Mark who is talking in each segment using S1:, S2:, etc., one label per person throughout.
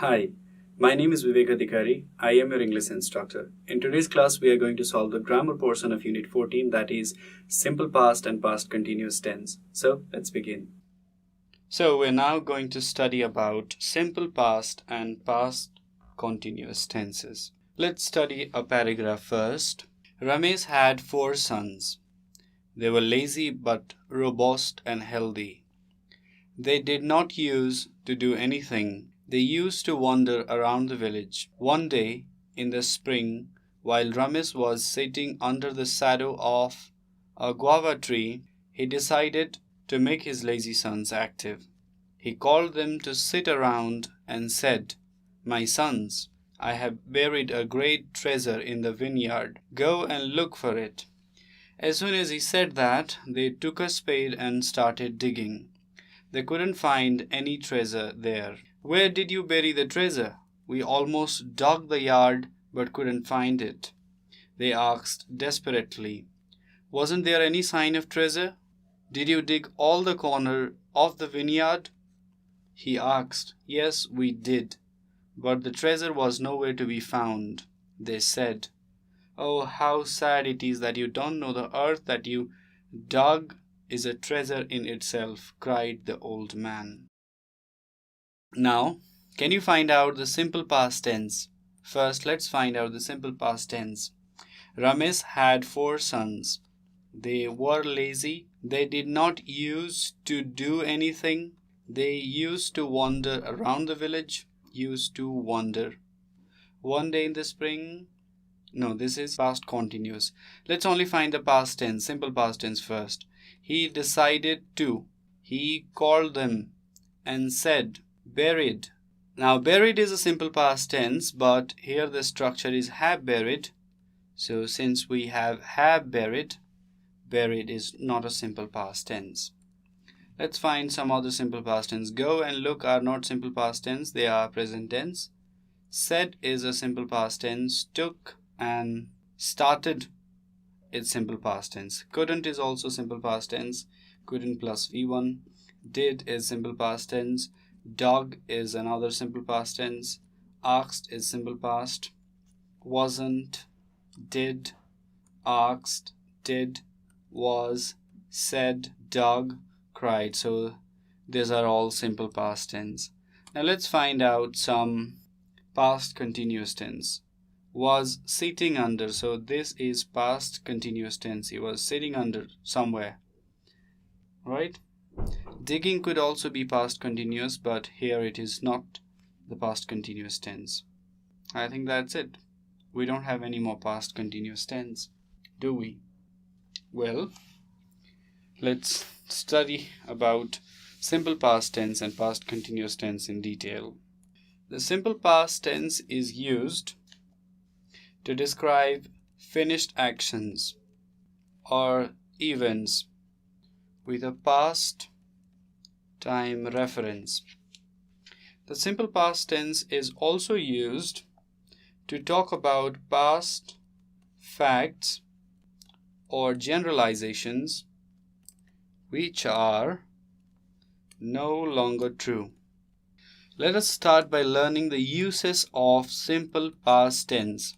S1: Hi, my name is Bibek Adhikari. I am your English instructor. In today's class, we are going to solve the grammar portion of Unit 14, that is simple past and past continuous tense. So, let's begin. So, we're now going to study about simple past and past continuous tenses. Let's study a paragraph first. Ramesh had 4 sons. They were lazy but robust and healthy. They did not use to do anything. They used to wander around the village. One day, in the spring, while Ramesh was sitting under the shadow of a guava tree, he decided to make his lazy sons active. He called them to sit around and said, "My sons, I have buried a great treasure in the vineyard. Go and look for it." As soon as he said that, they took a spade and started digging. They couldn't find any treasure there. "Where did you bury the treasure? We almost dug the yard but couldn't find it," they asked desperately. "Wasn't there any sign of treasure? Did you dig all the corner of the vineyard?" He asked. "Yes, we did, but the treasure was nowhere to be found," they said. "Oh, how sad it is that you don't know the earth that you dug is a treasure in itself," cried the old man. Now, can you find out the simple past tense? First, let's find out the simple past tense. Ramesh had 4 sons. They were lazy. They did not use to do anything. They used to wander around the village. Used to wander. One day in the spring. No, this is past continuous. Let's only find the past tense, simple past tense first. He decided to. He called them and said, buried. Now, buried is a simple past tense, but here the structure is have buried. So, since we have buried, buried is not a simple past tense. Let's find some other simple past tense. Go and look are not simple past tense, they are present tense. Said is a simple past tense. Took and started is simple past tense. Couldn't is also simple past tense. Couldn't plus V1. Did is simple past tense. Dug is another simple past tense. Asked is simple past. Wasn't, did, asked, did, was, said, dug, cried. So these are all simple past tense. Now let's find out some past continuous tense. Was sitting under. So this is past continuous tense. He was sitting under somewhere. Right? Digging could also be past continuous, but here it is not the past continuous tense. I think that's it. We don't have any more past continuous tense, do we? Well, let's study about simple past tense and past continuous tense in detail. The simple past tense is used to describe finished actions or events with a past time reference. The simple past tense is also used to talk about past facts or generalizations which are no longer true. Let us start by learning the uses of simple past tense.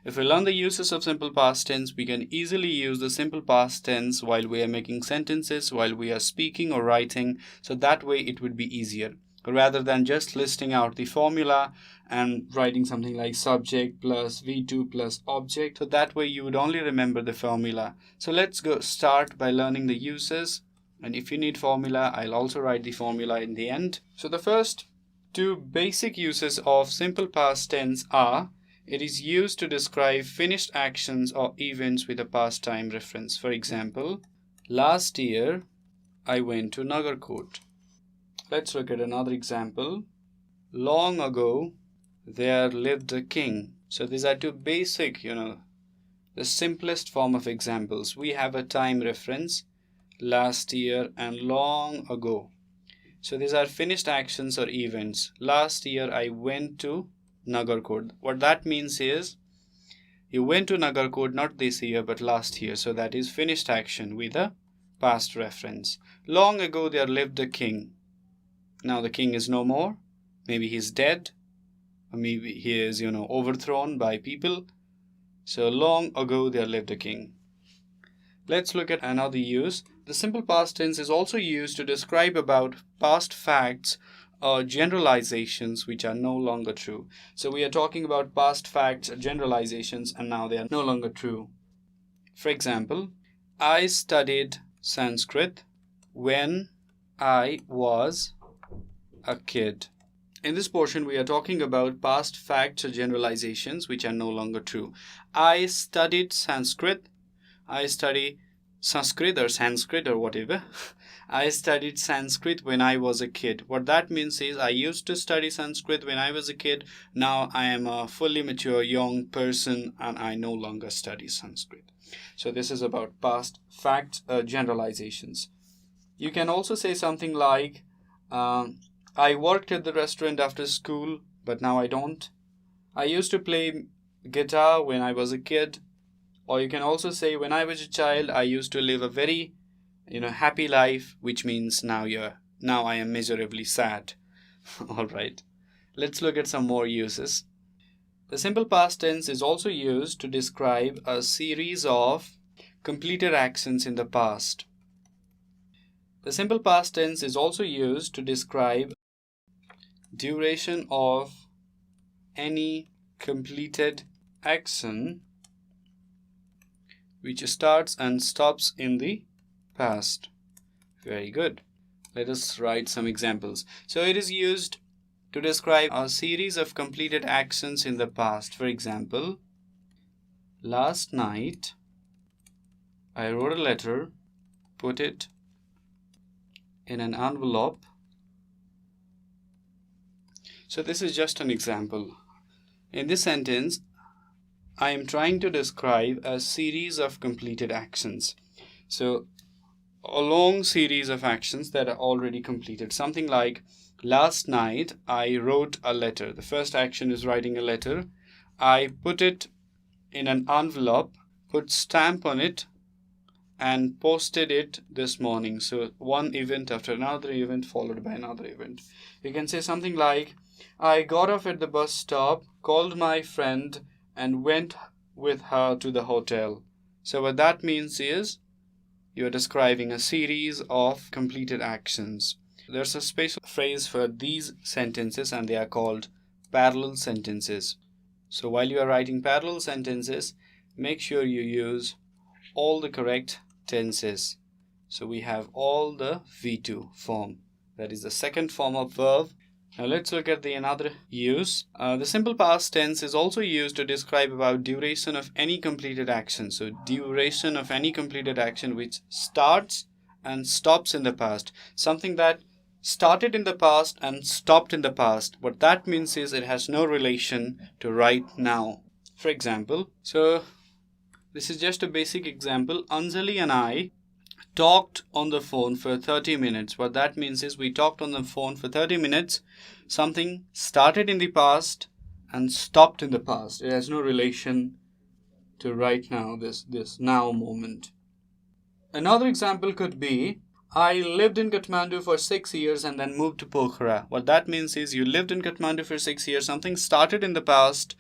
S1: If we learn the uses of simple past tense, we can easily use the simple past tense while we are making sentences, while we are speaking or writing, so that way it would be easier. Rather than just listing out the formula and writing something like subject plus V2 plus object, so that way you would only remember the formula. So let's go start by learning the uses, and if you need formula, I'll also write the formula in the end. So the first 2 basic uses of simple past tense are: it is used to describe finished actions or events with a past time reference. For example, last year I went to Nagarkot. Let's look at another example. Long ago there lived a king. So these are 2 basic, the simplest form of examples. We have a time reference, last year and long ago. So these are finished actions or events. Last year I went to Nagarkot. What that means is you went to Nagarkot not this year but last year. So that is finished action with a past reference. Long ago there lived a king. Now the king is no more. Maybe he's dead. maybe he is, overthrown by people. So long ago there lived a king. Let's look at another use. The simple past tense is also used to describe about past facts or generalizations which are no longer true. So we are talking about past facts or generalizations and now they are no longer true. For example, I studied Sanskrit when I was a kid. In this portion, we are talking about past facts or generalizations which are no longer true. I studied Sanskrit. I study Sanskrit or whatever. I studied Sanskrit when I was a kid. What that means is I used to study Sanskrit when I was a kid. Now I am a fully mature young person and I no longer study Sanskrit. So this is about past facts or generalizations. You can also say something like, I worked at the restaurant after school, but now I don't. I used to play guitar when I was a kid. Or you can also say, when I was a child, I used to live a very, happy life, which means now I am miserably sad. All right. Let's look at some more uses. The simple past tense is also used to describe a series of completed actions in the past. The simple past tense is also used to describe duration of any completed action which starts and stops in the past. Very good. Let us write some examples. So it is used to describe a series of completed actions in the past. For example, last night I wrote a letter, put it in an envelope. So this is just an example. In this sentence, I am trying to describe a series of completed actions. So a long series of actions that are already completed. Something like, last night I wrote a letter. The first action is writing a letter. I put it in an envelope, put stamp on it, and posted it this morning. So one event after another event followed by another event. You can say something like, I got off at the bus stop, called my friend, and went with her to the hotel. So what that means is you are describing a series of completed actions. There's a special phrase for these sentences and they are called parallel sentences. So while you are writing parallel sentences, make sure you use all the correct tenses. So we have all the V2 form. That is the second form of verb. Now let's look at another use. The simple past tense is also used to describe about duration of any completed action. So duration of any completed action which starts and stops in the past. Something that started in the past and stopped in the past. What that means is it has no relation to right now. For example, so this is just a basic example. Anjali and I talked on the phone for 30 minutes. What that means is we talked on the phone for 30 minutes. Something started in the past and stopped in the past. It has no relation to right now, this now moment. Another example could be, I lived in Kathmandu for 6 years and then moved to Pokhara. What that means is you lived in Kathmandu for 6 years. Something started in the past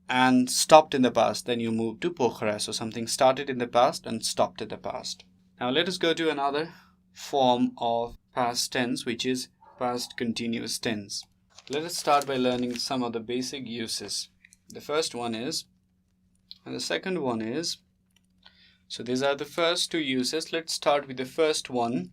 S1: and stopped in the past. Then you moved to Pokhara. So something started in the past and stopped in the past. Now let us go to another form of past tense, which is past continuous tense. Let us start by learning some of the basic uses. The first one is, and the second one is, so these are the first two uses. Let's start with the first one.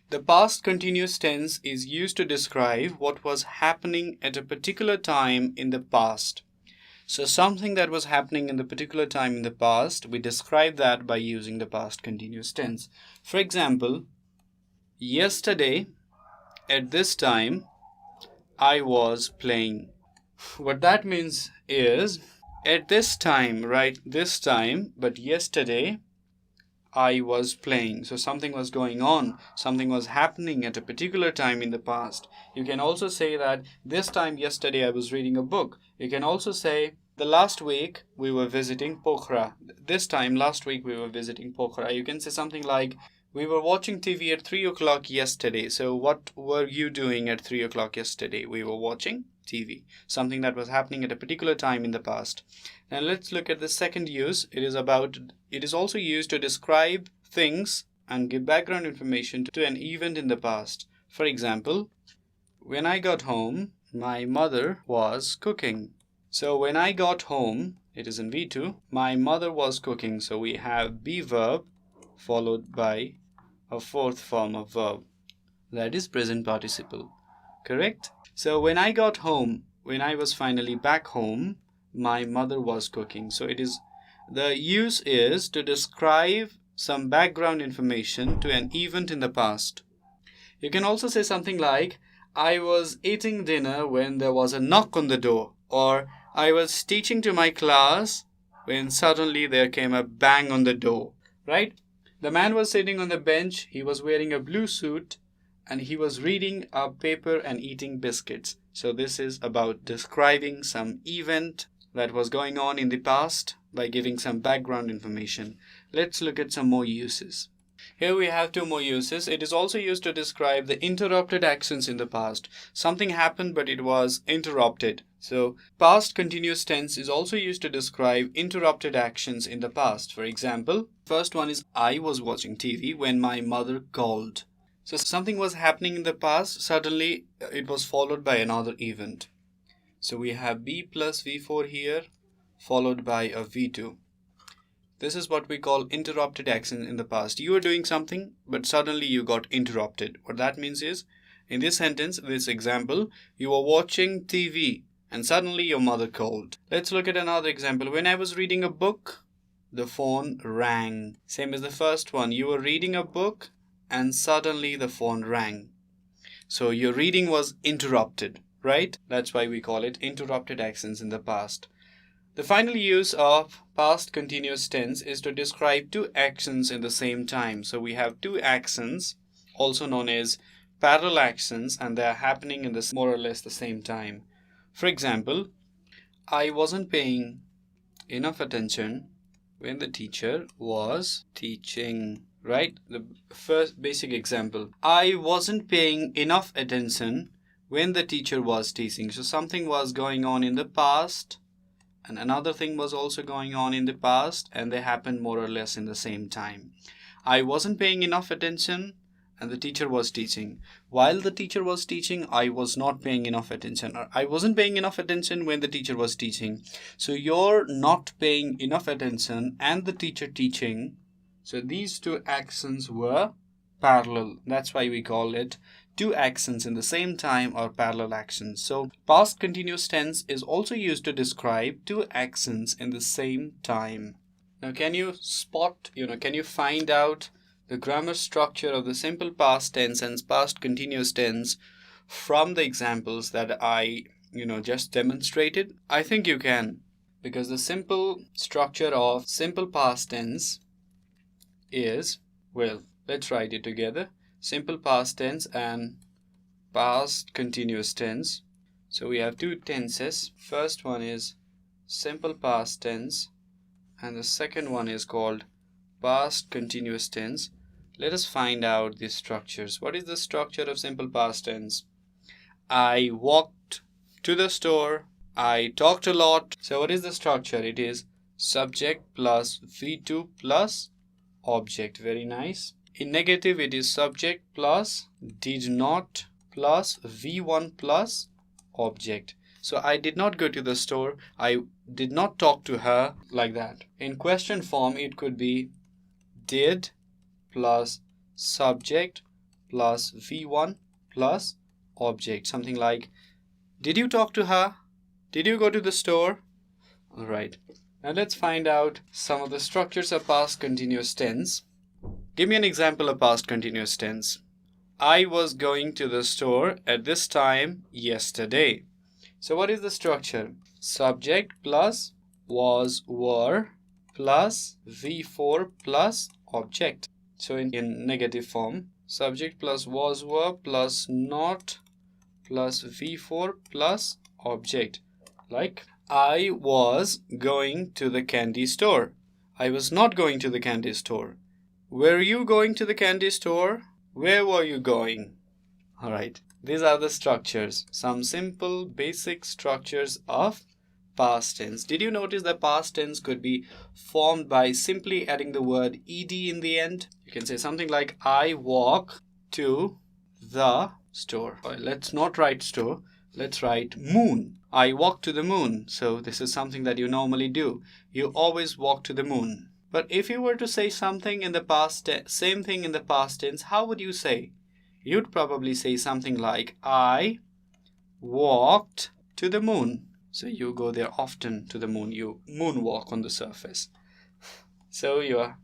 S1: The past continuous tense is used to describe what was happening at a particular time in the past. So something that was happening in the particular time in the past, we describe that by using the past continuous tense. For example, yesterday at this time, I was playing. What that means is at this time, right? This time, but yesterday I was playing. So something was going on. Something was happening at a particular time in the past. You can also say that this time yesterday I was reading a book. You can also say the last week we were visiting Pokhara. This time last week we were visiting Pokhara. You can say something like, we were watching TV at 3 o'clock yesterday. So what were you doing at 3 o'clock yesterday? We were watching TV, something that was happening at a particular time in the past. Now let's look at the second use. It is also used to describe things and give background information to an event in the past. For example, when I got home, my mother was cooking. So when I got home, it is in V2, my mother was cooking. So we have be verb followed by a fourth form of verb. That is present participle. Correct? So when I got home, when I was finally back home, my mother was cooking. So the use is to describe some background information to an event in the past. You can also say something like, I was eating dinner when there was a knock on the door, or I was teaching to my class when suddenly there came a bang on the door, right? The man was sitting on the bench, he was wearing a blue suit, and he was reading a paper and eating biscuits. So this is about describing some event that was going on in the past by giving some background information. Let's look at some more uses. Here we have two more uses. It is also used to describe the interrupted actions in the past. Something happened but it was interrupted. So past continuous tense is also used to describe interrupted actions in the past. For example, first one is I was watching TV when my mother called. So something was happening in the past, suddenly it was followed by another event. So we have B plus V4 here, followed by a V2. This is what we call interrupted action in the past. You were doing something, but suddenly you got interrupted. What that means is, in this sentence, this example, you were watching TV and suddenly your mother called. Let's look at another example. When I was reading a book, the phone rang. Same as the first one. You were reading a book and suddenly the phone rang. So your reading was interrupted, right? That's why we call it interrupted actions in the past. The final use of past continuous tense is to describe two actions in the same time. So we have two actions, also known as parallel actions, and they are happening in more or less the same time. For example, I wasn't paying enough attention when the teacher was teaching. Right? The first basic example. I wasn't paying enough attention when the teacher was teaching. So something was going on in the past and another thing was also going on in the past, and they happened more or less in the same time. I wasn't paying enough attention and the teacher was teaching. While the teacher was teaching, I was not paying enough attention. Or I wasn't paying enough attention when the teacher was teaching. So you're not paying enough attention and the teacher teaching. So these two actions were parallel. That's why we call it two actions in the same time or parallel actions. So past continuous tense is also used to describe two actions in the same time. Now can you can you find out the grammar structure of the simple past tense and past continuous tense from the examples that I just demonstrated? I think you can, because the simple structure of simple past tense is, well, let's write it together. Simple past tense and past continuous tense. So we have two tenses. First one is simple past tense and the second one is called past continuous tense. Let us find out the structures. What is the structure of simple past tense? I walked to the store. I talked a lot. So what is the structure? It is subject plus V2 plus object. Very nice. In negative, it is subject plus did not plus V1 plus object. So I did not go to the store. I did not talk to her, like that. In question form, it could be did plus subject plus V1 plus object. Something like, did you talk to her? Did you go to the store? All right. Now let's find out some of the structures of past continuous tense. Give me an example of past continuous tense. I was going to the store at this time yesterday. So what is the structure? Subject plus was, were plus V4 plus object. So in negative form, subject plus was, were plus not plus V4 plus object. Like, I was going to the candy store. I was not going to the candy store. Were you going to the candy store? Where were you going? Alright, these are the structures, some simple basic structures of past tense. Did you notice that past tense could be formed by simply adding the word ed in the end? You can say something like I walk to the store. Let's not write store, let's write moon. I walk to the moon. So this is something that you normally do. You always walk to the moon. But if you were to say something in the past, same thing in the past tense, how would you say? You'd probably say something like I walked to the moon. So you go there often to the moon. You moonwalk on the surface. So you are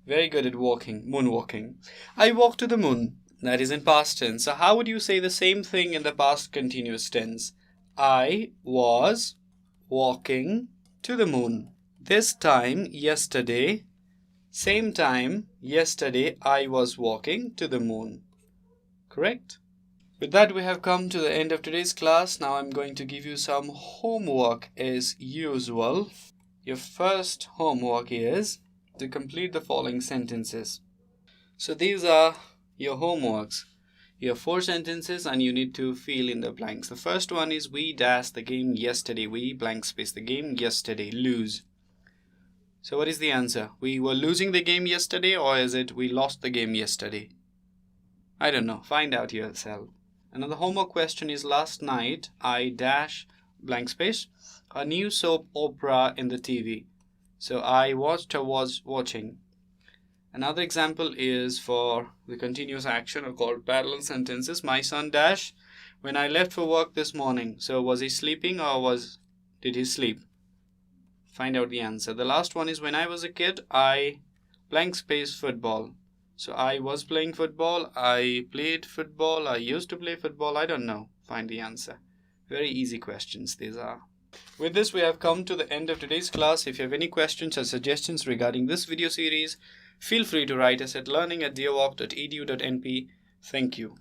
S1: very good at moonwalking. I walked to the moon. That is in past tense. So how would you say the same thing in the past continuous tense? I was walking to the moon. This time yesterday, same time yesterday, I was walking to the moon. Correct? With that, we have come to the end of today's class. Now I'm going to give you some homework as usual. Your first homework is to complete the following sentences. So these are your homeworks. You have 4 sentences and you need to fill in the blanks. The first one is we dashed the game yesterday. We blank space the game yesterday. Lose. So what is the answer? We were losing the game yesterday, or is it we lost the game yesterday? I don't know. Find out yourself. Another homework question is last night I dash blank space a new soap opera in the TV. So I watched or was watching. Another example is for the continuous action or called parallel sentences. My son dash when I left for work this morning. So was he sleeping or did he sleep? Find out the answer. The last one is when I was a kid I blank space football. So I was playing football, I played football, I used to play football, I don't know. Find the answer. Very easy questions these are. With this, we have come to the end of today's class. If you have any questions or suggestions regarding this video series, feel free to write us at learning@deerwalk.edu.np. Thank you.